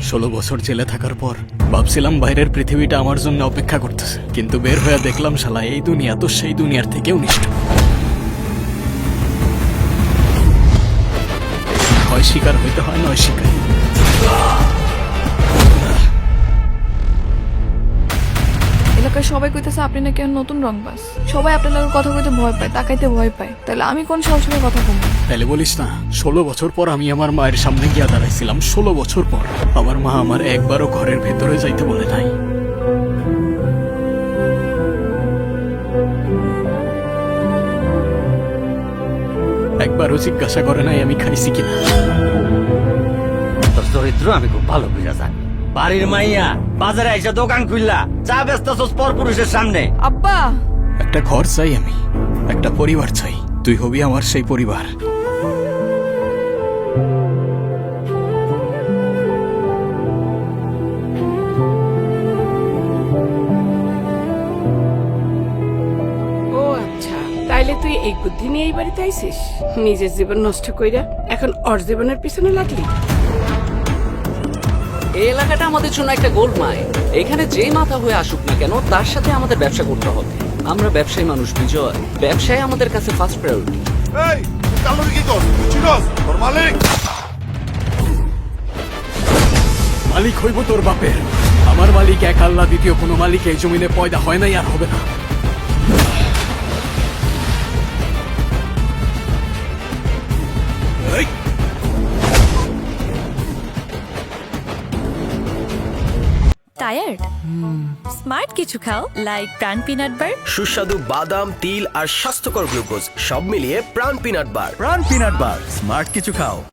16 বছর জেলে থাকার পর ভাবছিলাম বাইরের পৃথিবীটা আমার জন্য অপেক্ষা করতেছে, কিন্তু বের হয়ে দেখলাম শালা এই দুনিয়া তো সেই দুনিয়ার থেকেও নিষ্ঠুর। হয় শিকার হইতে হয়, নয় শিকার। এলাকায় সবাই কইতেছে আপনি নাকি আর নতুন রংবাজ। সবাই আপনার লাগে কথা কইতে ভয় পায়, তাকাইতে ভয় পায়। তাহলে আমি কোন সাহসে কথা কমবো? তাহলে বলিস না, 16 বছর পর আমি আমার মায়ের সামনে গিয়া দাঁড়াইছিলাম। 16 বছর পর আমার মা আমার একবারও ঘরের ভেতরে যাইতে বলে নাই। একবারও জিজ্ঞাসা করে নাই আমি খাইছি কিনা। তোর চরিত্র আমি খুব ভালো বুঝা জানি। বাড়ির মাইয়া বাজারে এসে দোকান খুললা, চা বেচতেছস পরপুরুষের সামনে। আব্বা, একটা ঘর চাই আমি, একটা পরিবার চাই। তুই হবি আমার সেই পরিবার। ও আচ্ছা, তাইলে তুই এই বুদ্ধি নিয়ে এই বাড়িতে আইছিস? নিজের জীবন নষ্ট কইরা এখন ওর জীবনের পিছনে লাগলি? এই এলাকাটা আমাদের জন্য একটা গোল্ড মাইন। এখানে যেই মাথা হয়ে আসুক না কেন, তার সাথে আমাদের ব্যবসা করতে হবে। আমরা ব্যবসায়ী মানুষ বিজয়, ব্যবসায় আমাদের কাছে ফার্স্ট প্রায়োরিটি। এই কালোরি কি কর চিনস তোর মালিক? মালিক হইব তোর বাপের। আমার মালিক এক আল্লাহ, দ্বিতীয় কোনো মালিক এই জমিনে পয়দা হয় নাই আর হবে না। এই! টায়ার্ড? স্মার্ট কিছু খাও, লাইক প্রাণ পিনাট বার। সুস্বাদু বাদাম, তিল আর স্বাস্থ্যকর গ্লুকোজ সব মিলিয়ে প্রাণ পিনাট বার। প্রাণ পিনাট বার, স্মার্ট কিছু খাও।